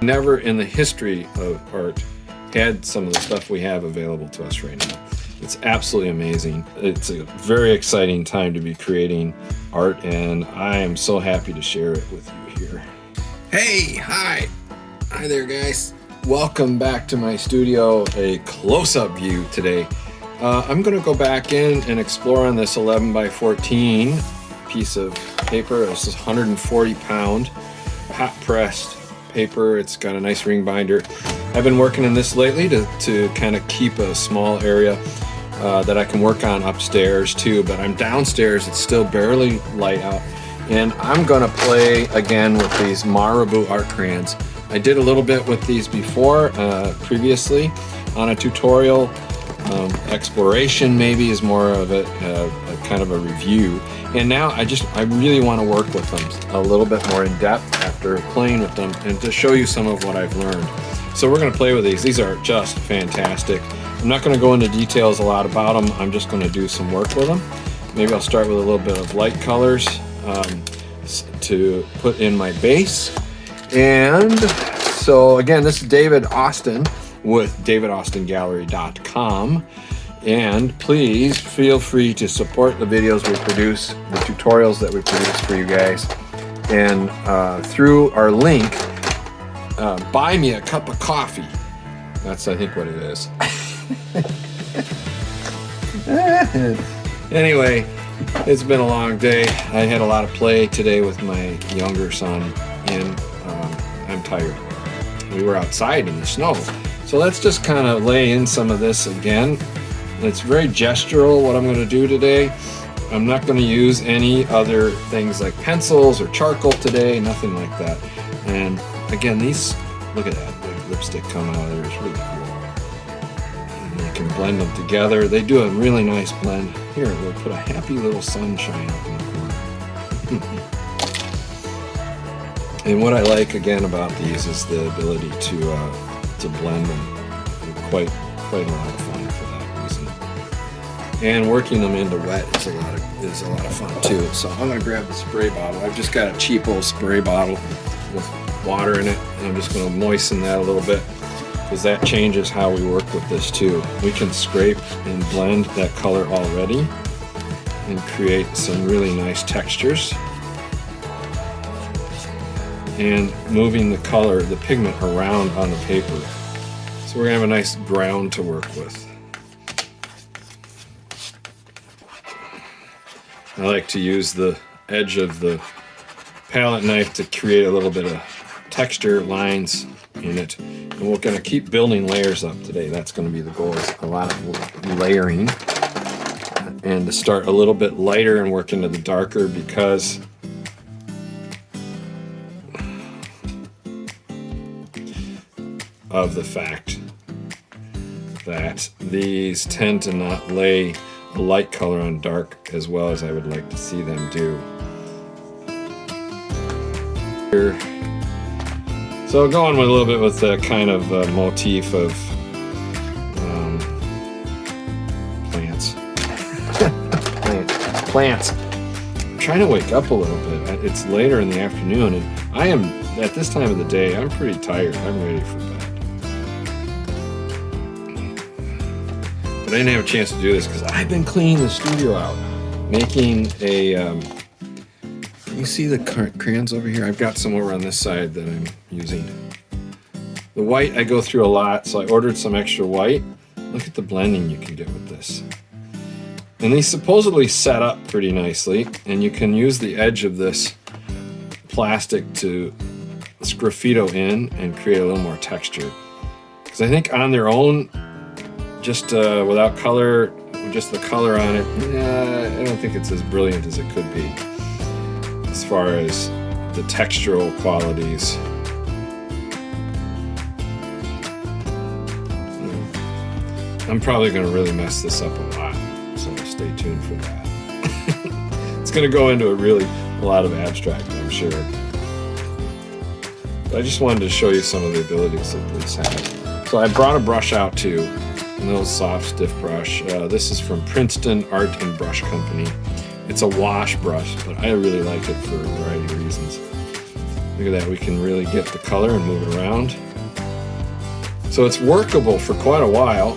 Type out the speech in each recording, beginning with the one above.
Never in the history of art had some of the stuff we have available to us right now. It's absolutely amazing. It's a very exciting time to be creating art, and I am so happy to share it with you here. Hey, hi there guys. Welcome back to my studio, a close-up view today. I'm gonna go back in and explore on this 11 by 14 piece of paper. This is 140 pound hot pressed paper. It's got a nice ring binder. I've been working in this lately to kind of keep a small area that I can work on upstairs too, but I'm downstairs. It's still barely light out, and I'm gonna play again with these Marabu art crayons. I did a little bit with these before, previously on a tutorial. Exploration maybe is more of a kind of a review, and now I really want to work with them a little bit more in depth after playing with them and to show you some of what I've learned. So we're going to play with these. These are just fantastic. I'm not going to go into details a lot about them. I'm just going to do some work with them. Maybe I'll start with a little bit of light colors to put in my base. And so again, this is David Austin with davidaustingallery.com, and please feel free to support the videos we produce, the tutorials that we produce for you guys, and through our link, buy me a cup of coffee. That's, I think, what it is. Anyway, it's been a long day. I had a lot of play today with my younger son, and I'm tired. We were outside in the snow. So let's just kind of lay in some of this again. It's very gestural what I'm going to do today. I'm not going to use any other things like pencils or charcoal today, nothing like that. And again, these, look at that, the lipstick coming out of there is really cool. And you can blend them together. They do a really nice blend. Here, we'll put a happy little sunshine up in the corner. And what I like again about these is the ability to blend them. Quite a lot of fun for that reason. And working them into wet is a lot of fun too. So I'm gonna grab the spray bottle. I've just got a cheap old spray bottle with water in it, and I'm just gonna moisten that a little bit, because that changes how we work with this too. We can scrape and blend that color already and create some really nice textures. And moving the color, the pigment around on the paper. So we're gonna have a nice ground to work with. I like to use the edge of the palette knife to create a little bit of texture lines in it. And we're gonna keep building layers up today. That's gonna be the goal, is a lot of layering. And to start a little bit lighter and work into the darker, because of the fact that these tend to not lay a light color on dark as well as I would like to see them do. So going with a little bit with the kind of motif of plants. I'm trying to wake up a little bit. It's later in the afternoon, and I am, at this time of the day, I'm pretty tired. I'm ready for bed. But I didn't have a chance to do this because I've been cleaning the studio out, making a, you see the crayons over here? I've got some over on this side that I'm using. The white I go through a lot, so I ordered some extra white. Look at the blending you can get with this. And these supposedly set up pretty nicely, and you can use the edge of this plastic to sgraffito in and create a little more texture. Because I think on their own, just without color, just the color on it, I don't think it's as brilliant as it could be as far as the textural qualities. I'm probably going to really mess this up a lot, so stay tuned for that. It's going to go into a lot of abstract, I'm sure. But I just wanted to show you some of the abilities that this has. So I brought a brush out too, a little soft, stiff brush. This is from Princeton Art and Brush Company. It's a wash brush, but I really like it for a variety of reasons. Look at that, we can really get the color and move it around. So it's workable for quite a while.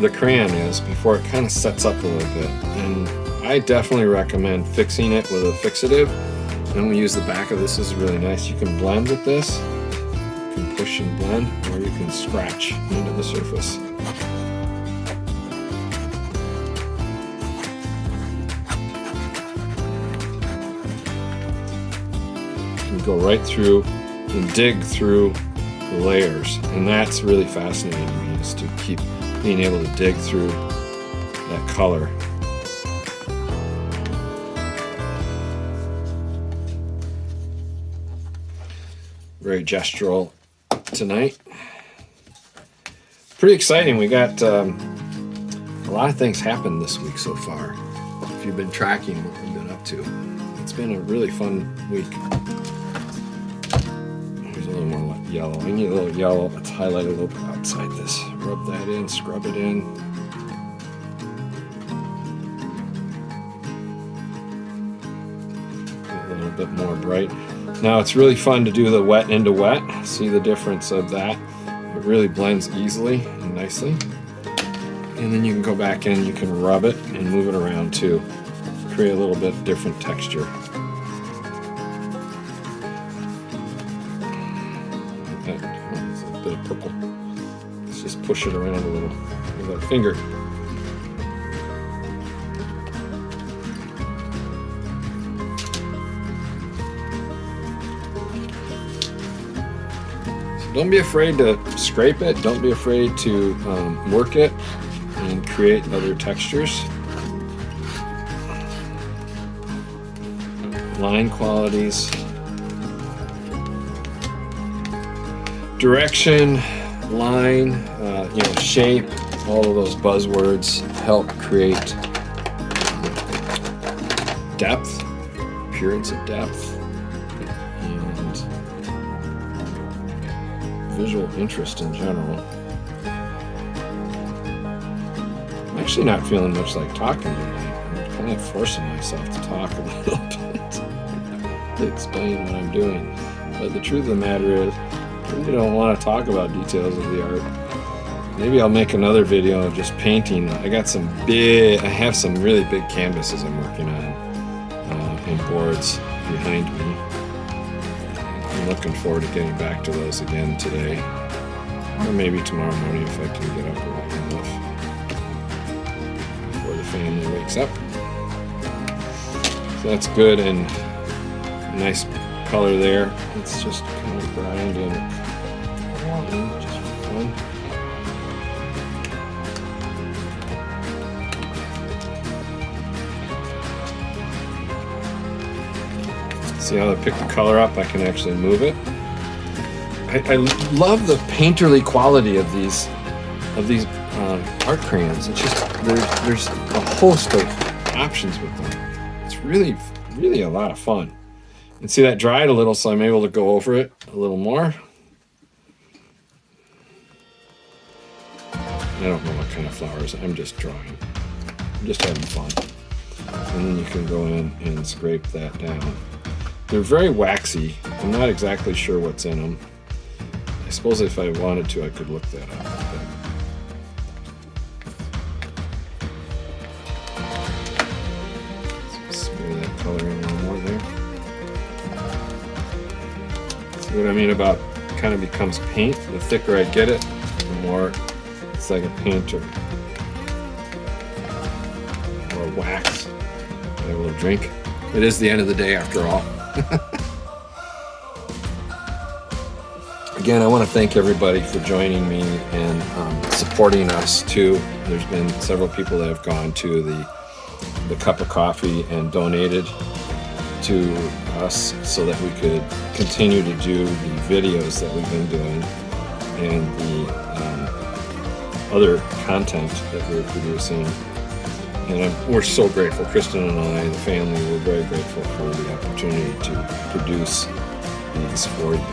The crayon is, before it kind of sets up a little bit. And I definitely recommend fixing it with a fixative. And we use the back of this. This is really nice. You can blend with this. You can push and blend, or you can scratch into the surface. You can go right through and dig through the layers. And that's really fascinating to me, is to keep being able to dig through that color. Very gestural tonight. Pretty exciting. We got a lot of things happened this week so far. If you've been tracking what we've been up to, it's been a really fun week. Here's a little more yellow. I need a little yellow. Let's highlight a little bit outside this. Rub that in, scrub it in. A little bit more bright. Now it's really fun to do the wet into wet. See the difference of that? It really blends easily and nicely. And then you can go back in, you can rub it and move it around too. Create a little bit different texture. There's a bit of purple. Let's just push it around a little with our finger. Don't be afraid to scrape it. Don't be afraid to work it and create other textures. Line qualities. Direction, line, shape, all of those buzzwords help create depth, appearance of depth. Visual interest in general. I'm actually not feeling much like talking tonight. I'm kind of forcing myself to talk a little bit to explain what I'm doing. But the truth of the matter is, I really don't want to talk about details of the art. Maybe I'll make another video of just painting. I have some really big canvases I'm working on and boards behind me. I'm looking forward to getting back to those again today, or maybe tomorrow morning if I can get up early enough before the family wakes up. So that's good, and nice color there. It's just kind of grind and just for fun. See how I pick the color up? I can actually move it. I love the painterly quality of these art crayons. It's just there's a host of options with them. It's really a lot of fun. And see, that dried a little, so I'm able to go over it a little more. I don't know what kind of flowers. I'm just drawing. I'm just having fun. And then you can go in and scrape that down. They're very waxy. I'm not exactly sure what's in them. I suppose if I wanted to, I could look that up. But smear that color in a little more there. See what I mean about kind of becomes paint? The thicker I get it, the more it's like a painter. Or wax. Have a little drink. It is the end of the day after all. Again, I want to thank everybody for joining me and supporting us too. There's been several people that have gone to the cup of coffee and donated to us so that we could continue to do the videos that we've been doing and the other content that we're producing. And we're so grateful, Kristen and I, the family, we're very grateful for the opportunity to produce these for you.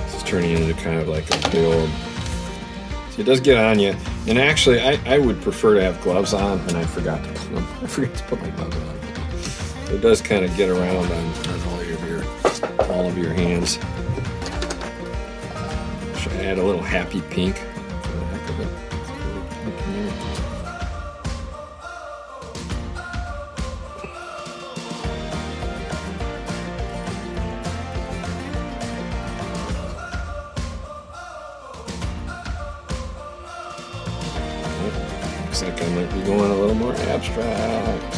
This is turning into kind of like a big old, see, it does get on you. And actually, I would prefer to have gloves on, and I forgot to put them. I forgot to put my gloves on. It does kind of get around on all of your hands. Should I add a little happy pink for the heck of it? Looks like I might be going a little more abstract,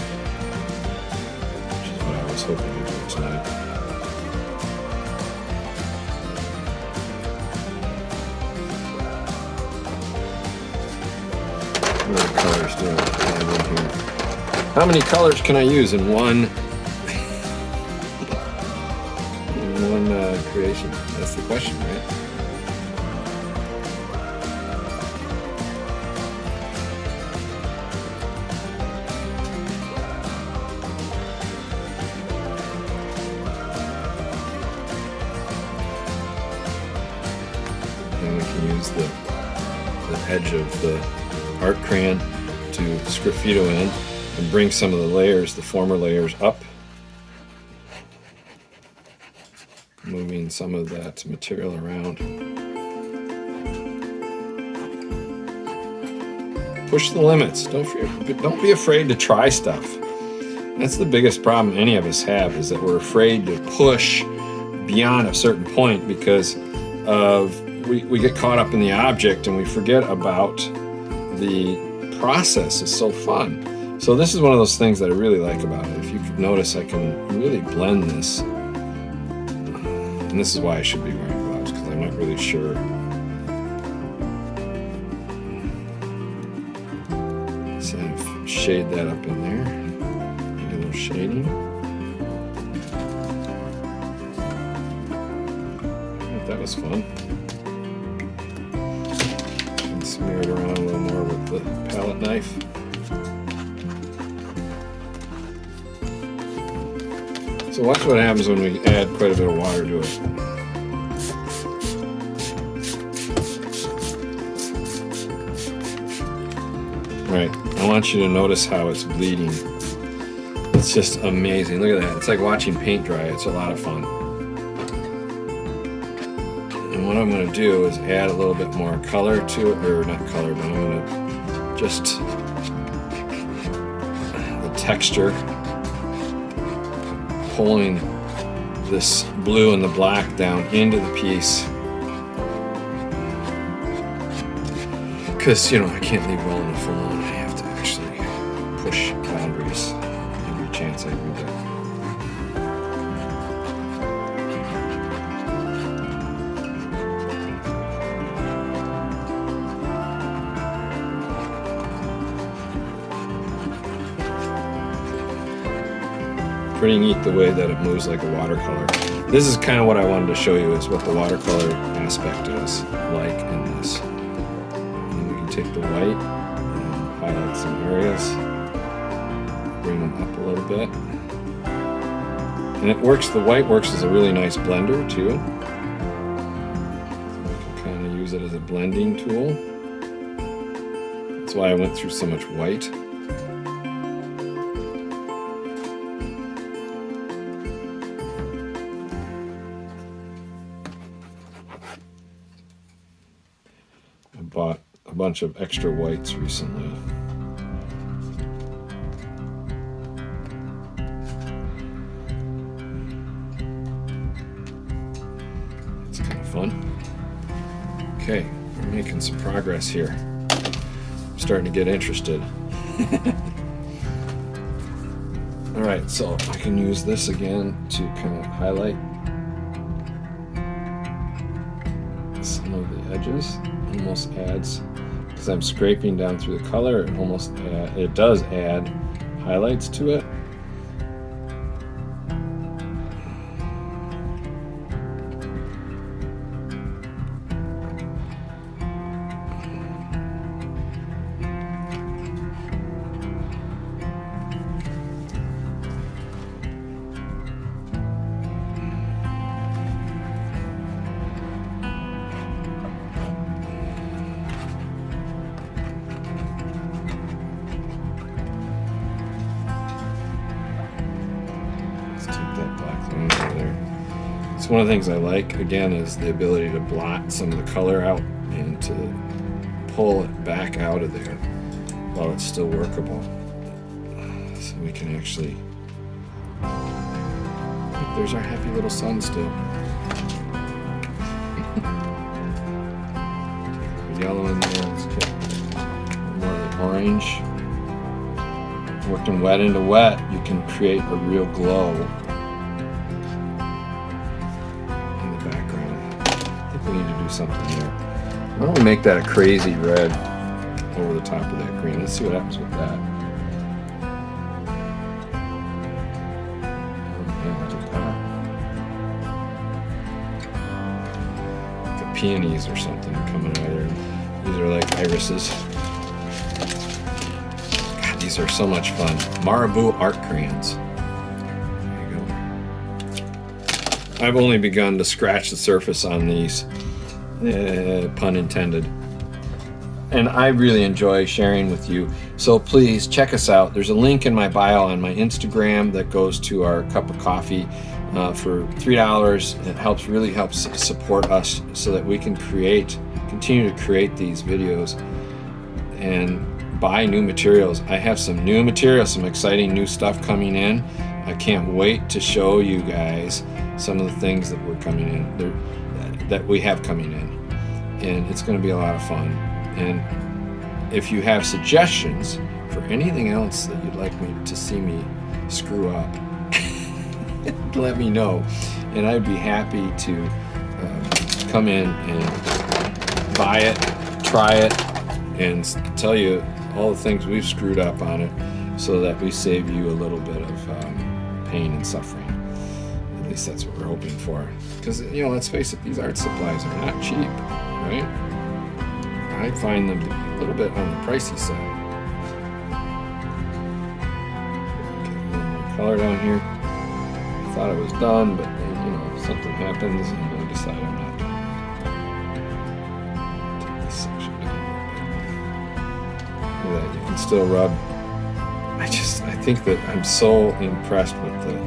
which is what I was hoping to do tonight. What are the colors doing? How many colors can I use in one creation? That's the question, right? And we can use the edge of the art crayon to sgraffito in and bring some of the layers, the former layers, up, moving some of that material around. Push the limits. Don't be afraid to try stuff. That's the biggest problem any of us have, is that we're afraid to push beyond a certain point because of we get caught up in the object and we forget about the process. Is so fun. So this is one of those things that I really like about it. If you could notice, I can really blend this. And this is why I should be wearing gloves, because I'm not really sure. So I've shade that up in there. Maybe a little shading. That was fun. And smear it around a little more with the palette knife. So watch what happens when we add quite a bit of water to it. Right, I want you to notice how it's bleeding. It's just amazing. Look at that. It's like watching paint dry. It's a lot of fun. And what I'm going to do is add a little bit more color to it, or not color, but I'm going to just the texture, pulling this blue and the black down into the piece, because I can't leave well enough alone. I have to actually push boundaries every chance I can get. Pretty neat the way that it moves like a watercolor. This is kind of what I wanted to show you, is what the watercolor aspect is like in this. And we can take the white and highlight some areas, bring them up a little bit. And it works, the white works as a really nice blender too. So we can kind of use it as a blending tool. That's why I went through so much white. Bought a bunch of extra whites recently. It's kind of fun. Okay, we're making some progress here. I'm starting to get interested. All right, so I can use this again to kind of highlight some of the edges. Almost adds, because I'm scraping down through the color, it does add highlights to it. It's one of the things I like, again, is the ability to blot some of the color out and to pull it back out of there while it's still workable. So we can actually, look, there's our happy little sun still. Yellow in there, let's get more of the orange. Working wet into wet, you can create a real glow in the background. I think we need to do something there. Why don't we make that a crazy red over the top of that green? Let's see what happens with that. Yeah, look at that. Like peonies or something coming out of there. These are like irises. God, these are so much fun. Marabu art crayons. There you go. I've only begun to scratch the surface on these, pun intended. And I really enjoy sharing with you. So please check us out. There's a link in my bio on my Instagram that goes to our cup of coffee for $3. It really helps support us so that we can continue to create these videos and buy new materials. I have some new materials, some exciting new stuff coming in. I can't wait to show you guys some of the things that we're coming in, that we have coming in. And it's going to be a lot of fun. And if you have suggestions for anything else that you'd like me to see me screw up, let me know. And I'd be happy to come in and buy it, try it, and tell you all the things we've screwed up on it so that we save you a little bit of pain and suffering. At least that's what we're hoping for. Because, let's face it, these art supplies are not cheap, right? I find them to be a little bit on the pricey side. Get a little more color down here. I thought it was done, but then, something happens and I decide I'm not done. Take this section down a little bit. Look at that, you can still rub. I think that I'm so impressed with the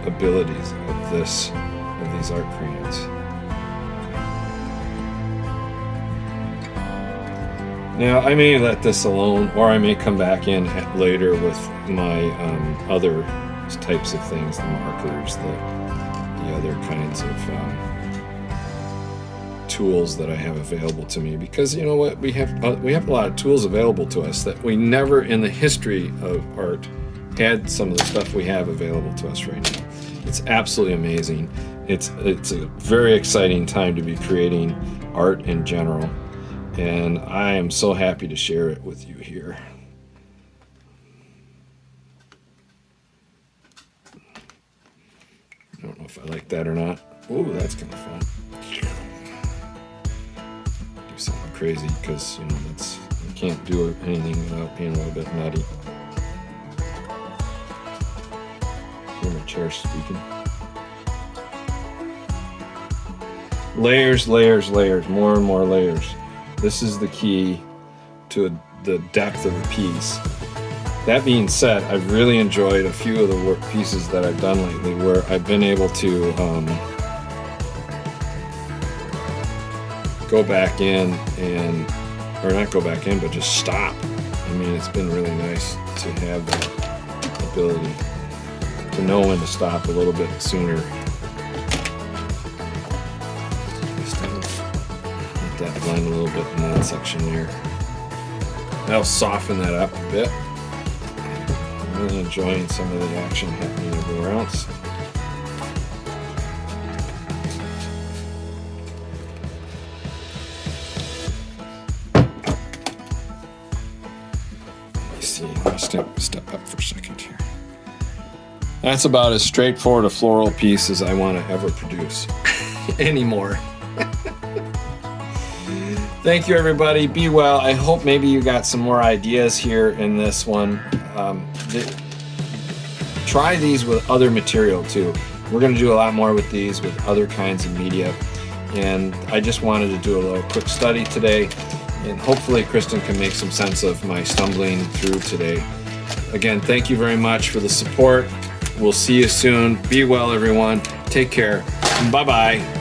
abilities of these art crayons. Now, I may let this alone, or I may come back in later with my other types of things, the markers, the other kinds of tools that I have available to me. Because you know what, we have a lot of tools available to us that we never in the history of art had some of the stuff we have available to us right now. It's absolutely amazing. It's a very exciting time to be creating art in general. And I am so happy to share it with you here. I don't know if I like that or not. Ooh, that's kind of fun. Do something crazy because, you can't do anything without being a little bit nutty. Hear my chair squeaking. Layers, layers, layers, more and more layers. This is the key to the depth of a piece. That being said, I've really enjoyed a few of the work pieces that I've done lately where I've been able to go back in or not go back in, but just stop. I mean, it's been really nice to have that ability to know when to stop a little bit sooner. That blend a little bit in that section there. That'll soften that up a bit. I'm really enjoying some of the action happening everywhere else. Let me see. Let me step up for a second here. That's about as straightforward a floral piece as I want to ever produce anymore. Thank you, everybody. Be well. I hope maybe you got some more ideas here in this one. Try these with other material too. We're going to do a lot more with these with other kinds of media. And I just wanted to do a little quick study today. And hopefully Kristen can make some sense of my stumbling through today. Again, thank you very much for the support. We'll see you soon. Be well, everyone. Take care. Bye-bye.